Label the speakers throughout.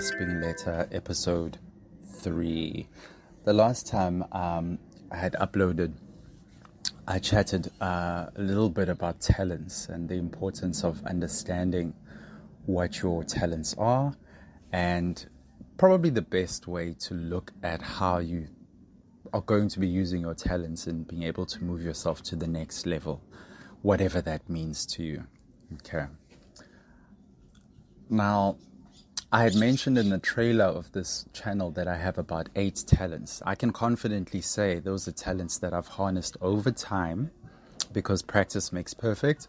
Speaker 1: Lisping Letter, episode 3. The last time I had uploaded, I chatted a little bit about talents and the importance of understanding what your talents are, and probably the best way to look at how you are going to be using your talents and being able to move yourself to the next level, whatever that means to you. Okay. Now, I had mentioned in the trailer of this channel that I have about 8 talents. I can confidently say those are talents that I've harnessed over time, because practice makes perfect.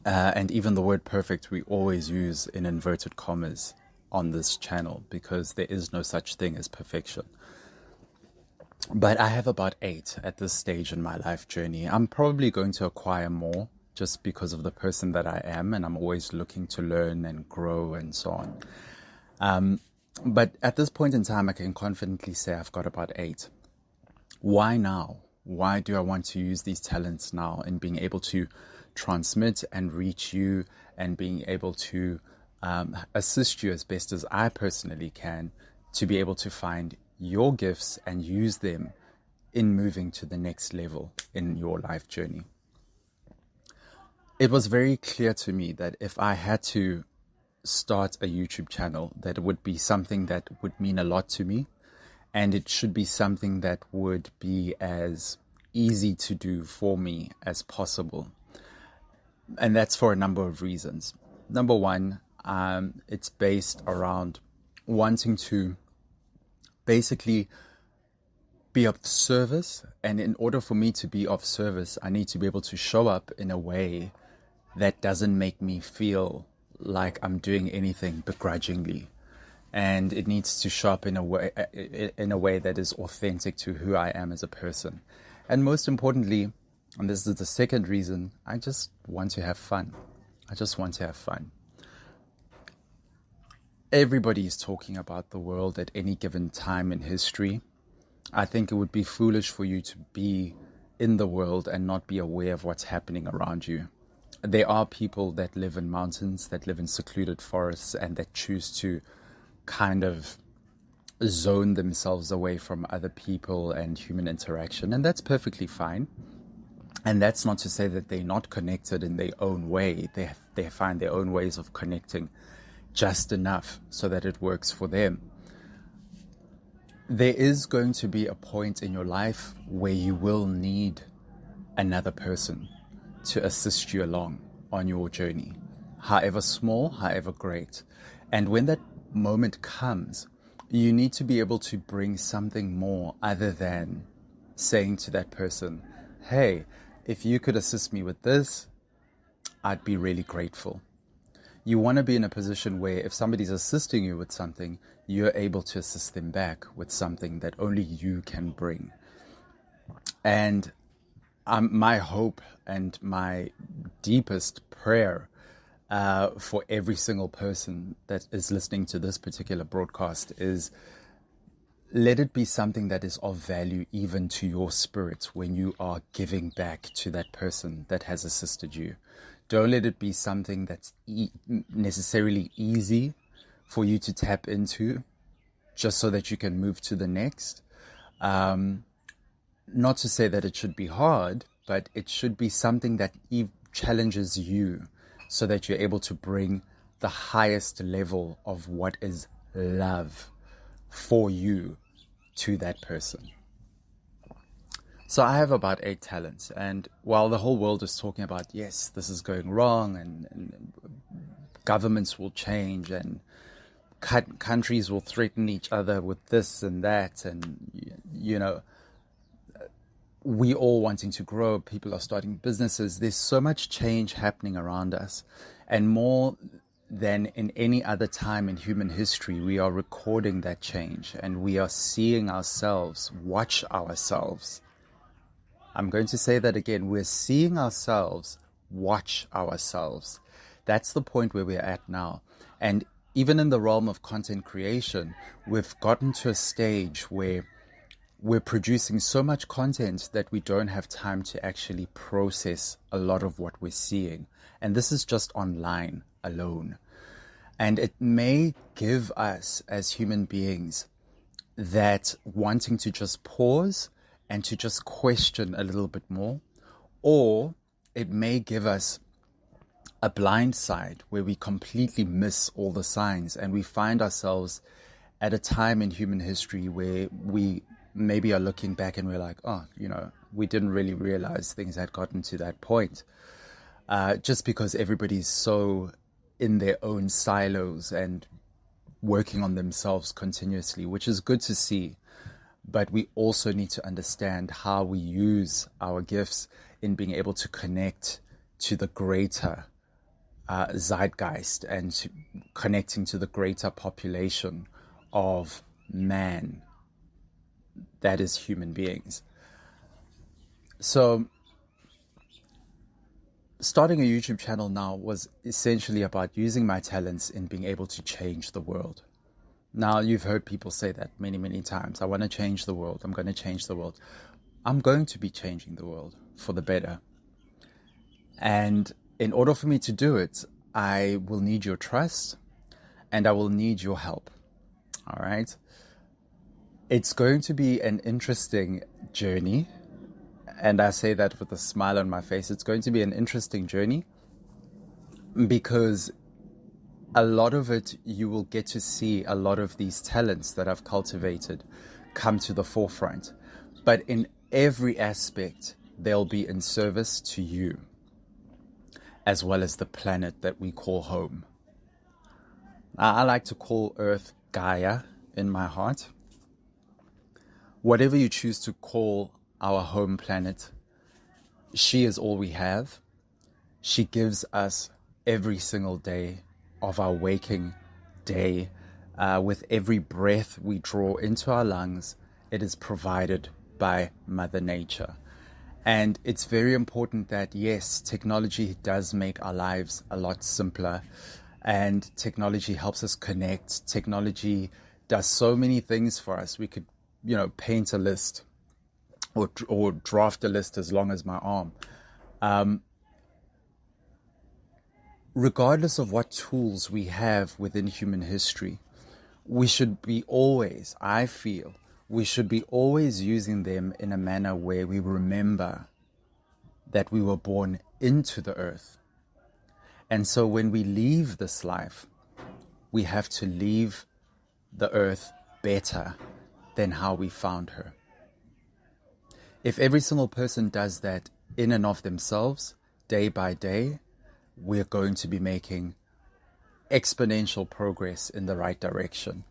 Speaker 1: And even the word perfect we always use in inverted commas on this channel, because there is no such thing as perfection. But I have about 8 at this stage in my life journey. I'm probably going to acquire more, just because of the person that I am, and I'm always looking to learn and grow and so on. But at this point in time, I can confidently say I've got about 8. Why now? Why do I want to use these talents now in being able to transmit and reach you and being able to assist you as best as I personally can to be able to find your gifts and use them in moving to the next level in your life journey? It was very clear to me that if I had to start a YouTube channel, that it would be something that would mean a lot to me, and it should be something that would be as easy to do for me as possible. And that's for a number of reasons. Number one, it's based around wanting to basically be of service, and in order for me to be of service, I need to be able to show up in a way that doesn't make me feel like I'm doing anything begrudgingly. And it needs to show up in a way that is authentic to who I am as a person. And most importantly, and this is the second reason, I just want to have fun. I just want to have fun. Everybody is talking about the world at any given time in history. I think it would be foolish for you to be in the world and not be aware of what's happening around you. There are people that live in mountains, that live in secluded forests, and that choose to kind of zone themselves away from other people and human interaction. And that's perfectly fine. And that's not to say that they're not connected in their own way. They find their own ways of connecting just enough so that it works for them. There is going to be a point in your life where you will need another person to assist you along on your journey, however small, however great. And when that moment comes, you need to be able to bring something more other than saying to that person, hey, if you could assist me with this, I'd be really grateful. You want to be in a position where if somebody's assisting you with something, you're able to assist them back with something that only you can bring. And my hope and my deepest prayer for every single person that is listening to this particular broadcast is, let it be something that is of value even to your spirit when you are giving back to that person that has assisted you. Don't let it be something that's necessarily easy for you to tap into just so that you can move to the next. Not to say that it should be hard, but it should be something that challenges you so that you're able to bring the highest level of what is love for you to that person. So I have about 8 talents, and while the whole world is talking about, yes, this is going wrong, and governments will change, and countries will threaten each other with this and that, and, you know, we all wanting to grow, people are starting businesses, there's so much change happening around us, and more than in any other time in human history, we are recording that change, and we are seeing ourselves, watch ourselves. I'm going to say that again. We're seeing ourselves, watch ourselves. That's the point where we're at now. And even in the realm of content creation, we've gotten to a stage where we're producing so much content that we don't have time to actually process a lot of what we're seeing. And this is just online alone. And it may give us as human beings that wanting to just pause and to just question a little bit more, or it may give us a blind side where we completely miss all the signs and we find ourselves at a time in human history where we maybe are looking back and we're like, oh, we didn't really realize things had gotten to that point. Just because everybody's so in their own silos and working on themselves continuously, which is good to see. But we also need to understand how we use our gifts in being able to connect to the greater zeitgeist and to connecting to the greater population of man, that is human beings. So starting a YouTube channel now was essentially about using my talents in being able to change the world. Now, you've heard people say that many, many times. I want to change the world. I'm going to change the world. I'm going to be changing the world for the better. And in order for me to do it, I will need your trust and I will need your help. All right. It's going to be an interesting journey. And I say that with a smile on my face. It's going to be an interesting journey because a lot of it, you will get to see a lot of these talents that I've cultivated come to the forefront. But in every aspect, they'll be in service to you, as well as the planet that we call home. I like to call Earth Gaia in my heart. Whatever you choose to call our home planet, she is all we have. She gives us every single day of our waking day. With every breath we draw into our lungs, it is provided by Mother Nature. And it's very important that, yes, technology does make our lives a lot simpler, and technology helps us connect. Technology does so many things for us. We could, paint a list or draft a list as long as my arm. Regardless of what tools we have within human history, we should be always, I feel, we should be always using them in a manner where we remember that we were born into the earth. And so when we leave this life, we have to leave the earth better than how we found her. If every single person does that in and of themselves, day by day, we're going to be making exponential progress in the right direction.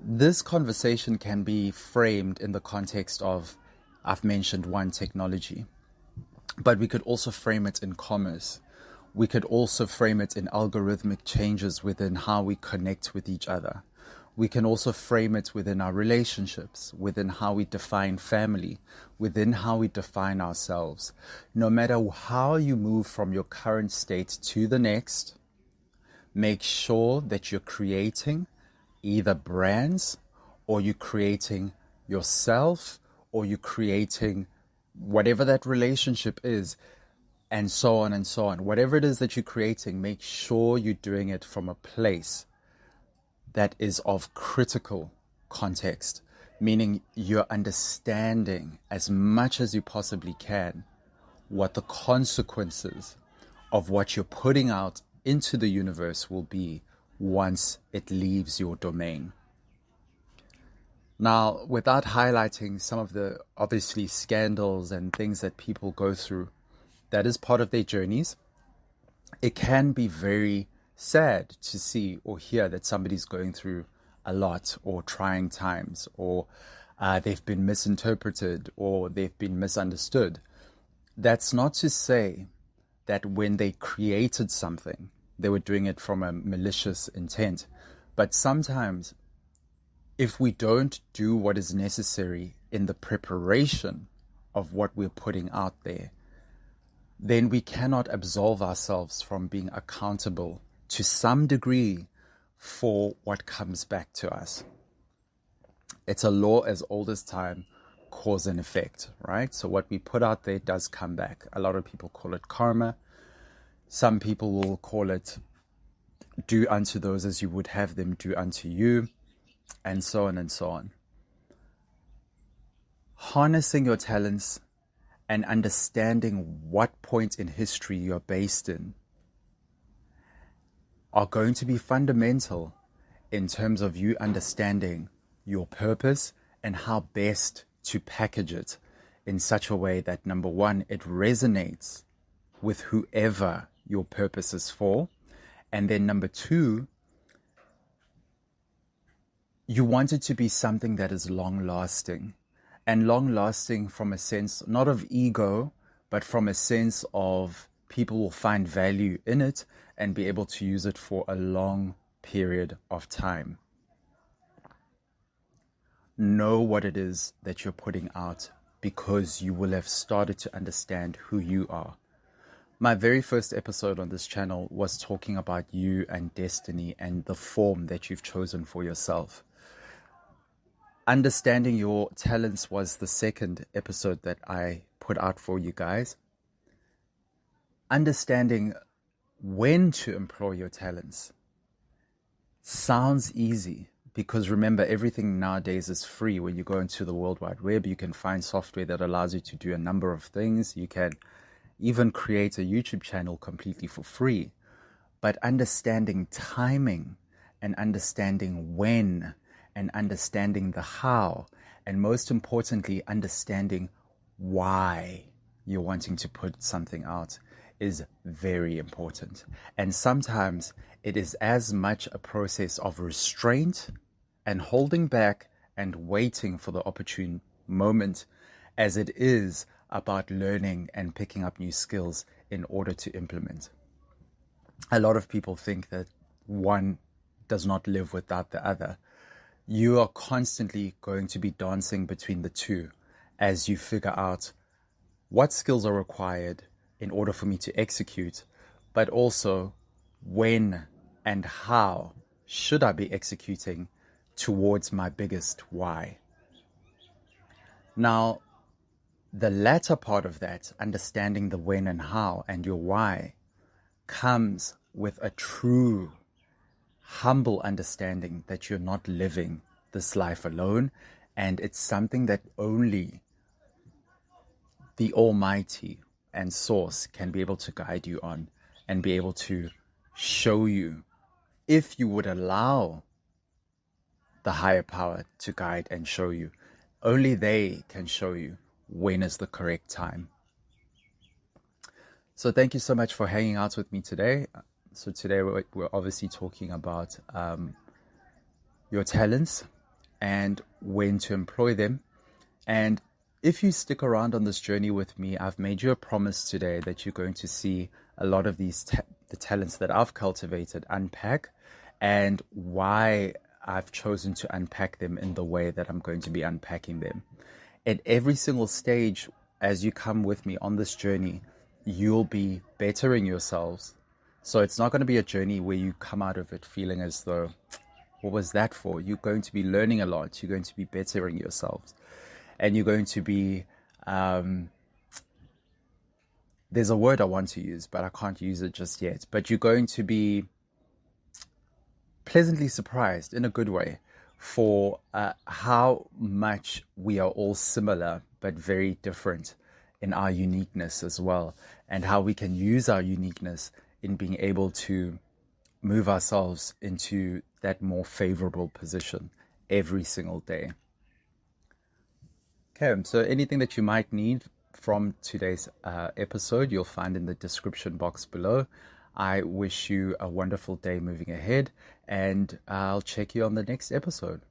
Speaker 1: This conversation can be framed in the context of, I've mentioned one, technology, but we could also frame it in commerce. We could also frame it in algorithmic changes within how we connect with each other. We can also frame it within our relationships, within how we define family, within how we define ourselves. No matter how you move from your current state to the next, make sure that you're creating either brands, or you're creating yourself, or you're creating whatever that relationship is, and so on and so on. Whatever it is that you're creating, make sure you're doing it from a place that is of critical context, meaning you're understanding as much as you possibly can what the consequences of what you're putting out into the universe will be once it leaves your domain. Now, without highlighting some of the obviously scandals and things that people go through, that is part of their journeys. It can be very sad to see or hear that somebody's going through a lot, or trying times, or they've been misinterpreted, or they've been misunderstood. That's not to say that when they created something, they were doing it from a malicious intent. But sometimes, if we don't do what is necessary in the preparation of what we're putting out there, then we cannot absolve ourselves from being accountable to some degree for what comes back to us. It's a law as old as time, cause and effect, right? So what we put out there does come back. A lot of people call it karma. Some people will call it do unto those as you would have them do unto you, and so on and so on. Harnessing your talents and understanding what point in history you're based in are going to be fundamental in terms of you understanding your purpose and how best to package it in such a way that, number one, it resonates with whoever your purpose is for. And then number two, you want it to be something that is long lasting. And long lasting from a sense, not of ego, but from a sense of people will find value in it and be able to use it for a long period of time. Know what it is that you're putting out, because you will have started to understand who you are. My very first episode on this channel was talking about you and destiny and the form that you've chosen for yourself. Understanding your talents was the second episode that I put out for you guys. Understanding when to employ your talents sounds easy, because remember, everything nowadays is free. When you go into the World Wide Web, you can find software that allows you to do a number of things. You can even create a YouTube channel completely for free. But understanding timing and understanding when and understanding the how, and most importantly, understanding why you're wanting to put something out is very important. And sometimes it is as much a process of restraint and holding back and waiting for the opportune moment as it is about learning and picking up new skills in order to implement. A lot of people think that one does not live without the other. You are constantly going to be dancing between the two as you figure out what skills are required in order for me to execute, but also when and how should I be executing towards my biggest why. Now, the latter part of that, understanding the when and how and your why, comes with a true humble understanding that you're not living this life alone, and it's something that only the Almighty and Source can be able to guide you on and be able to show you, if you would allow the higher power to guide and show you. Only they can show you when is the correct time. So thank you so much for hanging out with me today. So today we're obviously talking about your talents and when to employ them. And if you stick around on this journey with me, I've made you a promise today that you're going to see a lot of these the talents that I've cultivated unpack, and why I've chosen to unpack them in the way that I'm going to be unpacking them. At every single stage, as you come with me on this journey, you'll be bettering yourselves. So it's not going to be a journey where you come out of it feeling as though, what was that for? You're going to be learning a lot. You're going to be bettering yourselves. And you're going to be, there's a word I want to use, but I can't use it just yet. But you're going to be pleasantly surprised in a good way for how much we are all similar, but very different in our uniqueness as well. And how we can use our uniqueness in being able to move ourselves into that more favorable position every single day. Okay, so anything that you might need from today's episode, you'll find in the description box below. I wish you a wonderful day moving ahead, and I'll check you on the next episode.